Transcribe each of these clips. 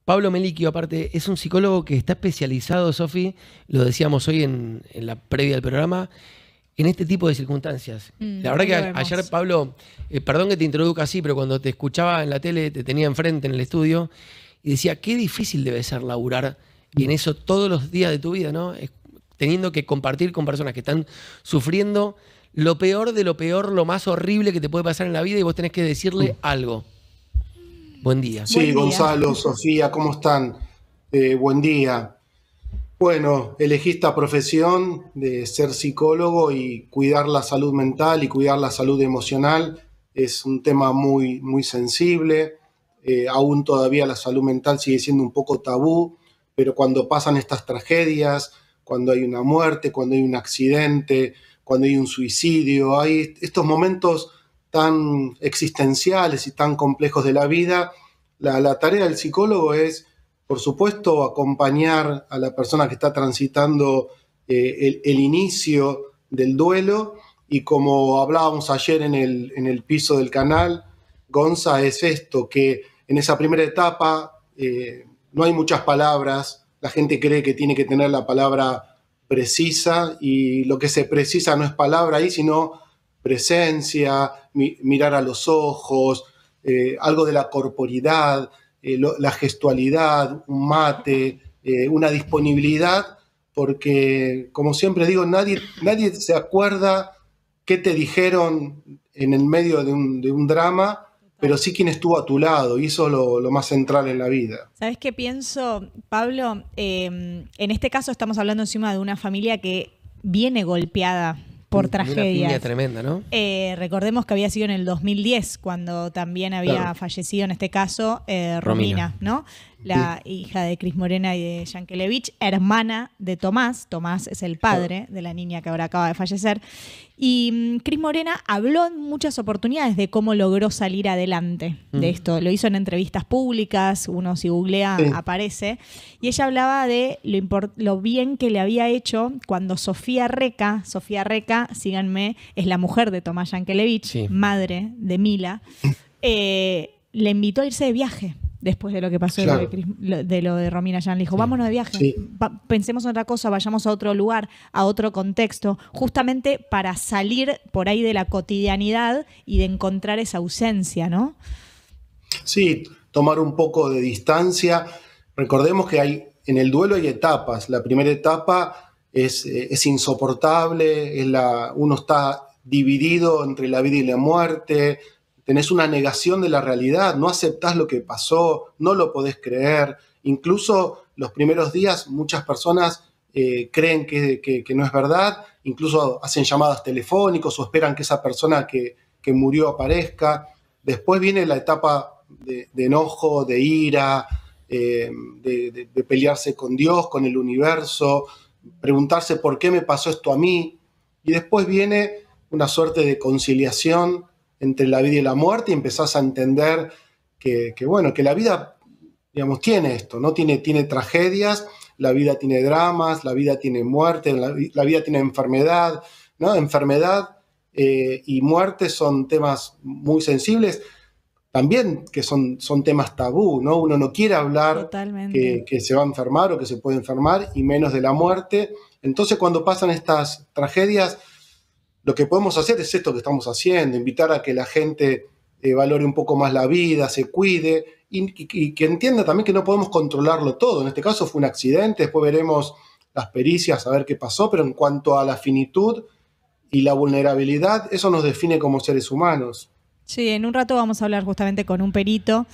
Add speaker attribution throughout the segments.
Speaker 1: Pablo Melicchio, aparte, es un psicólogo que está especializado, Sofi, lo decíamos hoy en la previa del programa, en este tipo de circunstancias. La verdad
Speaker 2: Ahí
Speaker 1: que
Speaker 2: lo
Speaker 1: ayer,
Speaker 2: vemos.
Speaker 1: Pablo, perdón que te introduzca así, pero cuando te escuchaba en la tele, te tenía enfrente en el estudio, y decía, qué difícil debe ser laburar en eso todos los días de tu vida, ¿no? Teniendo que compartir con personas que están sufriendo lo peor de lo peor, lo más horrible que te puede pasar en la vida, y vos tenés que decirle algo. Buen día.
Speaker 2: Buen
Speaker 3: Sí,
Speaker 2: día.
Speaker 3: Gonzalo, Sofía, ¿cómo están? Buen día. Bueno, elegí esta profesión de ser psicólogo y cuidar la salud mental y cuidar la salud emocional. Es un tema muy, muy sensible. Aún todavía la salud mental sigue siendo un poco tabú, pero cuando pasan estas tragedias, cuando hay una muerte, cuando hay un accidente, cuando hay un suicidio, hay estos momentos tan existenciales y tan complejos de la vida, la tarea del psicólogo es, por supuesto, acompañar a la persona que está transitando el inicio del duelo, y como hablábamos ayer en el piso del canal, Gonza, es esto, que en esa primera etapa no hay muchas palabras, la gente cree que tiene que tener la palabra precisa, y lo que se precisa no es palabra ahí, sino presencia, mirar a los ojos, algo de la corporidad, la gestualidad, un mate, una disponibilidad, porque, como siempre digo, nadie se acuerda qué te dijeron en el medio de un drama, pero sí quién estuvo a tu lado, y eso es lo más central en la vida.
Speaker 2: ¿Sabes qué pienso, Pablo? En este caso estamos hablando encima de una familia que viene golpeada por
Speaker 1: Una piña
Speaker 2: tragedias.
Speaker 1: tremenda, ¿no?
Speaker 2: Recordemos que había sido en el 2010 cuando también había fallecido, en este caso, Romina, ¿no? La hija de Cris Morena y de Yankelevich, hermana de Tomás. Tomás es el padre de la niña que ahora acaba de fallecer. Y Cris Morena habló en muchas oportunidades de cómo logró salir adelante de esto. Lo hizo en entrevistas públicas, uno si googlea aparece. Y ella hablaba de lo bien que le había hecho cuando Sofía Reca, síganme, es la mujer de Tomás Yankelevich, madre de Mila, le invitó a irse de viaje. Después de lo que pasó de lo de Romina Yan, le dijo, vámonos de viaje, pensemos en otra cosa, vayamos a otro lugar, a otro contexto, justamente para salir por ahí de la cotidianidad y de encontrar esa ausencia, ¿no?
Speaker 3: Sí, tomar un poco de distancia. Recordemos que en el duelo hay etapas. La primera etapa es insoportable, uno está dividido entre la vida y la muerte, tenés una negación de la realidad, no aceptás lo que pasó, no lo podés creer. Incluso los primeros días muchas personas creen que no es verdad, incluso hacen llamadas telefónicas o esperan que esa persona que murió aparezca. Después viene la etapa de enojo, de ira, de pelearse con Dios, con el universo, preguntarse por qué me pasó esto a mí. Y después viene una suerte de conciliación entre la vida y la muerte, y empezás a entender que la vida, digamos, tiene esto, ¿no? Tiene tragedias, la vida tiene dramas, la vida tiene muerte, la vida tiene enfermedad, ¿no? Enfermedad y muerte son temas muy sensibles, también que son temas tabú, ¿no? Uno no quiere hablar que se va a enfermar o que se puede enfermar, y menos de la muerte. Entonces, cuando pasan estas tragedias, lo que podemos hacer es esto que estamos haciendo, invitar a que la gente valore un poco más la vida, se cuide, y que entienda también que no podemos controlarlo todo. En este caso fue un accidente, después veremos las pericias a ver qué pasó, pero en cuanto a la finitud y la vulnerabilidad, eso nos define como seres humanos.
Speaker 2: Sí, en un rato vamos a hablar justamente con un perito.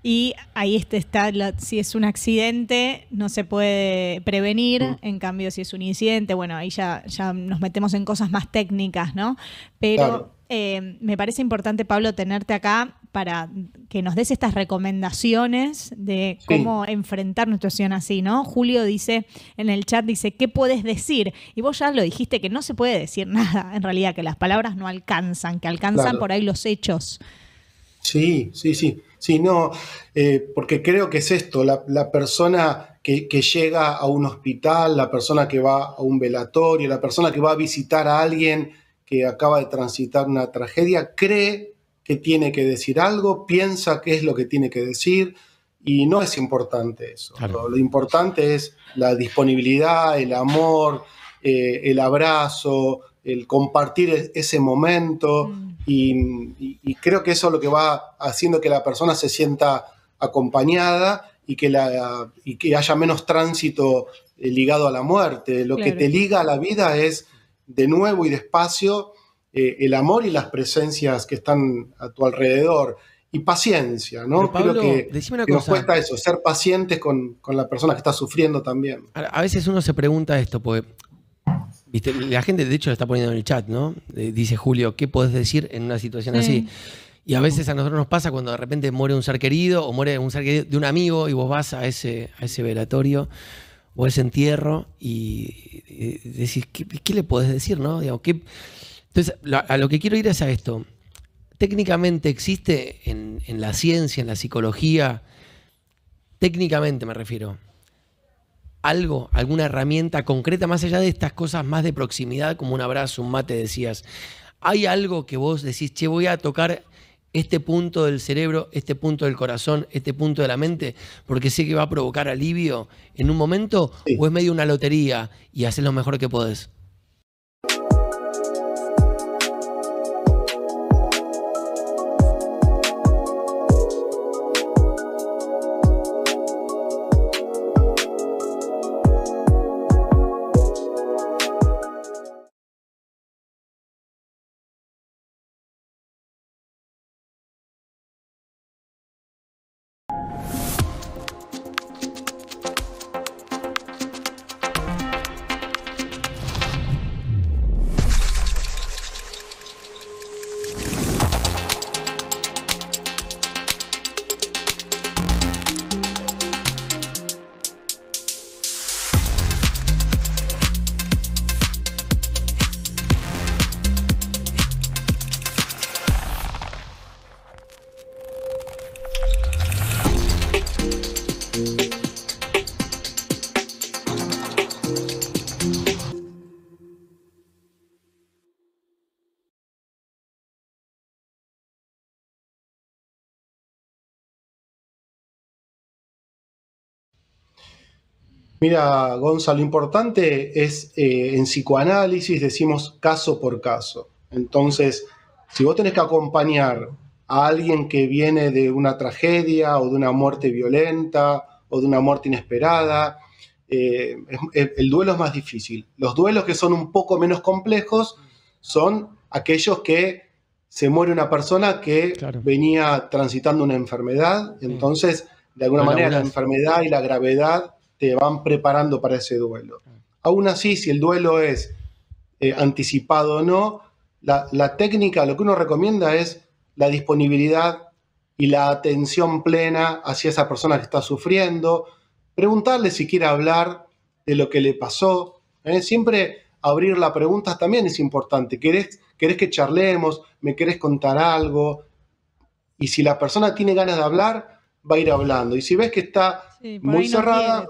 Speaker 2: Y ahí está, si es un accidente no se puede prevenir, en cambio si es un incidente, bueno, ahí ya nos metemos en cosas más técnicas, ¿no? Pero me parece importante, Pablo, tenerte acá para que nos des estas recomendaciones de cómo enfrentar una situación así, ¿no? Julio dice en el chat, ¿qué puedes decir? Y vos ya lo dijiste, que no se puede decir nada, en realidad, que las palabras no alcanzan, que alcanzan por ahí los hechos.
Speaker 3: Sí, no, porque creo que es esto, la persona que llega a un hospital, la persona que va a un velatorio, la persona que va a visitar a alguien que acaba de transitar una tragedia, cree que tiene que decir algo, piensa qué es lo que tiene que decir, Y no es importante eso.
Speaker 1: Claro.
Speaker 3: Lo importante es la disponibilidad, el amor, el abrazo, el compartir ese momento. Y creo que eso es lo que va haciendo que la persona se sienta acompañada y que haya menos tránsito ligado a la muerte. Lo que te liga a la vida es, de nuevo y despacio, el amor y las presencias que están a tu alrededor. Y paciencia, ¿no?
Speaker 1: Pero Pablo,
Speaker 3: creo que nos cuesta eso, ser pacientes con la persona que está sufriendo también.
Speaker 1: A veces uno se pregunta esto, porque ¿viste? La gente de hecho lo está poniendo en el chat, ¿no? Dice Julio, ¿qué podés decir en una situación así? Y a veces a nosotros nos pasa cuando de repente muere un ser querido o muere un ser querido de un amigo y vos vas a ese velatorio o ese entierro y decís, ¿qué le podés decir, no? Digamos, entonces, a lo que quiero ir es a esto. Técnicamente existe en la ciencia, en la psicología, técnicamente me refiero, alguna herramienta concreta, más allá de estas cosas más de proximidad, como un abrazo, un mate, decías. ¿Hay algo que vos decís, che, voy a tocar este punto del cerebro, este punto del corazón, este punto de la mente, porque sé que va a provocar alivio en un momento? Sí. ¿O es medio una lotería y haces lo mejor que podés?
Speaker 3: Mira, Gonzalo, lo importante es, en psicoanálisis decimos caso por caso. Entonces, si vos tenés que acompañar a alguien que viene de una tragedia o de una muerte violenta o de una muerte inesperada, el duelo es más difícil. Los duelos que son un poco menos complejos son aquellos que se muere una persona que venía transitando una enfermedad. Entonces, de alguna manera, la enfermedad y la gravedad te van preparando para ese duelo. Aún así, si el duelo es anticipado o no, la técnica, lo que uno recomienda es la disponibilidad y la atención plena hacia esa persona que está sufriendo, preguntarle si quiere hablar de lo que le pasó. Siempre abrir las preguntas también es importante. ¿Querés que charlemos? ¿Me querés contar algo? Y si la persona tiene ganas de hablar, va a ir hablando. Y si ves que está muy cerrada,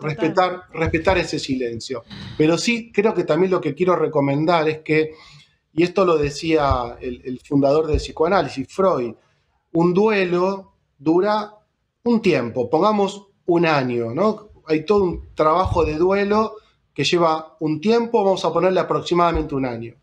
Speaker 3: respetar ese silencio. Pero sí, creo que también lo que quiero recomendar es que, y esto lo decía el fundador del psicoanálisis, Freud, un duelo dura un tiempo, pongamos un año, ¿no? Hay todo un trabajo de duelo que lleva un tiempo, vamos a ponerle aproximadamente un año.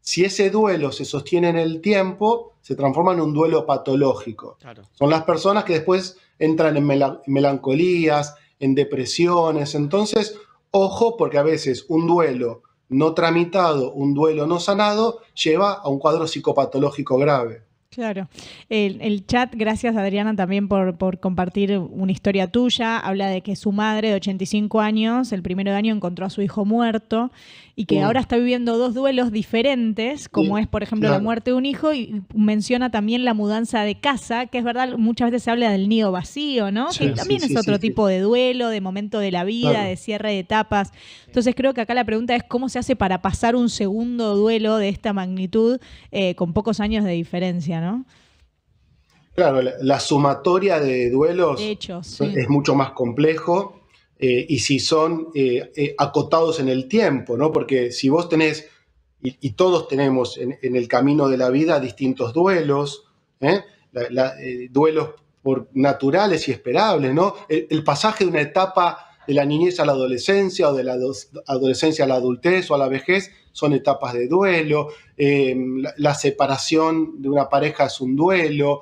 Speaker 3: Si ese duelo se sostiene en el tiempo, se transforma en un duelo patológico. Claro. Son las personas que después entran en melancolías, en depresiones. Entonces, ojo, porque a veces un duelo no tramitado, un duelo no sanado, lleva a un cuadro psicopatológico grave.
Speaker 2: Claro. El chat, gracias Adriana también por compartir una historia tuya. Habla de que su madre de 85 años, el primero de año encontró a su hijo muerto y que ahora está viviendo dos duelos diferentes, como es, por ejemplo, la muerte de un hijo, y menciona también la mudanza de casa, que es verdad, muchas veces se habla del nido vacío, ¿no? Sí, que también es otro tipo de duelo, de momento de la vida, de cierre de etapas. Entonces creo que acá la pregunta es cómo se hace para pasar un segundo duelo de esta magnitud con pocos años de diferencia, ¿no?
Speaker 3: Claro, la sumatoria de duelos es mucho más complejo y si son acotados en el tiempo, ¿no? Porque si vos tenés, y todos tenemos en el camino de la vida distintos duelos, duelos por naturales y esperables, ¿no? El pasaje de una etapa de la niñez a la adolescencia o de la adolescencia a la adultez o a la vejez son etapas de duelo. La separación de una pareja es un duelo.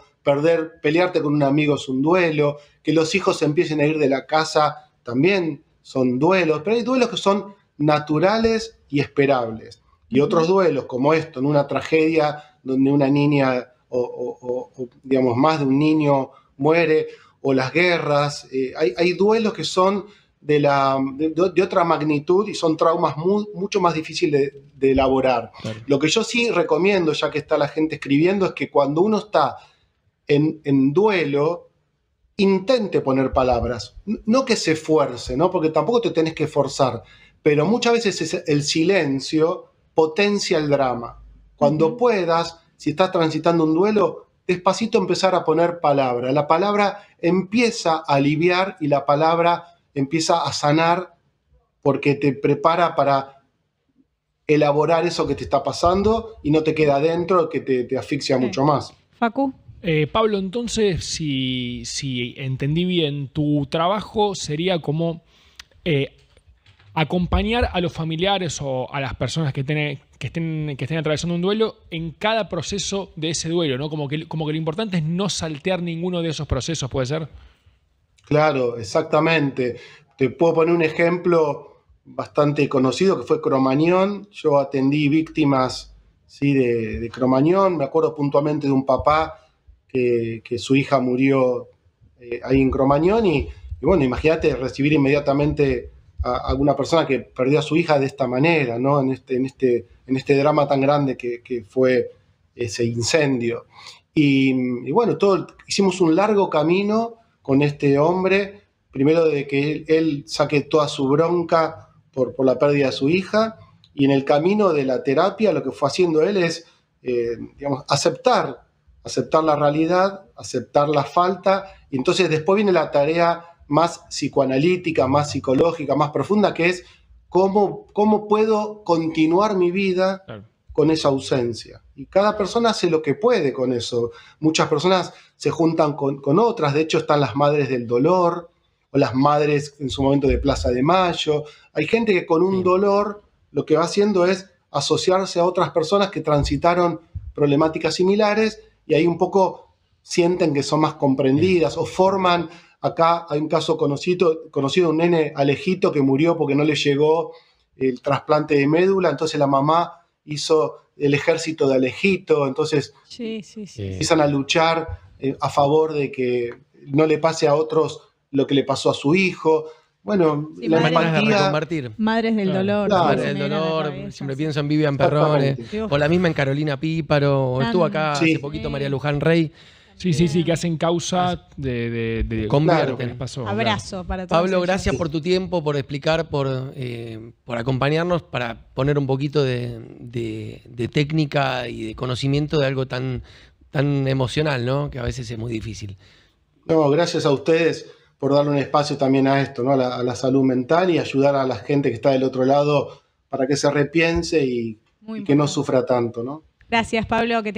Speaker 3: Pelearte con un amigo es un duelo. Que los hijos empiecen a ir de la casa también son duelos. Pero hay duelos que son naturales y esperables. Y otros duelos, como esto, en una tragedia donde una niña o digamos más de un niño muere, o las guerras. Hay duelos que son de otra magnitud y son traumas mucho más difíciles de elaborar. Claro. Lo que yo sí recomiendo, ya que está la gente escribiendo, es que cuando uno está en duelo, intente poner palabras. No que se esfuerce, ¿no? Porque tampoco te tenés que forzar, pero muchas veces el silencio potencia el drama. Cuando puedas, si estás transitando un duelo, despacito empezar a poner palabra. La palabra empieza a aliviar y la palabra empieza a sanar porque te prepara para elaborar eso que te está pasando y no te queda adentro, que te asfixia mucho más.
Speaker 2: Facu.
Speaker 4: Pablo, entonces, si entendí bien, tu trabajo sería como acompañar a los familiares o a las personas que estén atravesando un duelo en cada proceso de ese duelo, ¿no? Como que lo importante es no saltear ninguno de esos procesos, ¿puede ser? Claro, exactamente. Te puedo poner un ejemplo bastante conocido que fue Cromañón. Yo atendí víctimas, ¿sí?, de Cromañón. Me acuerdo puntualmente de un papá que su hija murió ahí en Cromañón y bueno, imagínate recibir inmediatamente a alguna persona que perdió a su hija de esta manera, ¿no? En este drama tan grande que fue ese incendio. Y bueno, hicimos un largo camino con este hombre, primero de que él saque toda su bronca por la pérdida de su hija, y en el camino de la terapia lo que fue haciendo él es, digamos, aceptar la realidad, aceptar la falta, y entonces después viene la tarea más psicoanalítica, más psicológica, más profunda, que es cómo puedo continuar mi vida con esa ausencia. Y cada persona hace lo que puede con eso. Muchas personas se juntan con otras, de hecho están las madres del dolor, o las madres en su momento de Plaza de Mayo. Hay gente que con un dolor lo que va haciendo es asociarse a otras personas que transitaron problemáticas similares y ahí un poco sienten que son más comprendidas o forman. Acá hay un caso conocido, un nene Alejito que murió porque no le llegó el trasplante de médula, entonces la mamá hizo el ejército de Alejito, entonces empiezan a luchar a favor de que no le pase a otros lo que le pasó a su hijo. Bueno,
Speaker 1: la empatía.
Speaker 2: Madres del dolor.
Speaker 1: Claro. Madres del dolor, siempre pienso en Vivian Perrone, o la misma en Carolina Píparo, o estuvo acá hace poquito María Luján Rey. Sí, que hacen causa de convierten.
Speaker 2: Abrazo para todos.
Speaker 1: Pablo, gracias por tu tiempo, por explicar, por acompañarnos, para poner un poquito de técnica y de conocimiento de algo tan emocional, ¿no? Que a veces es muy difícil.
Speaker 3: No, gracias a ustedes por darle un espacio también a esto, ¿no? A la salud mental y ayudar a la gente que está del otro lado para que se repiense y que no sufra tanto, ¿no?
Speaker 2: Gracias, Pablo. Que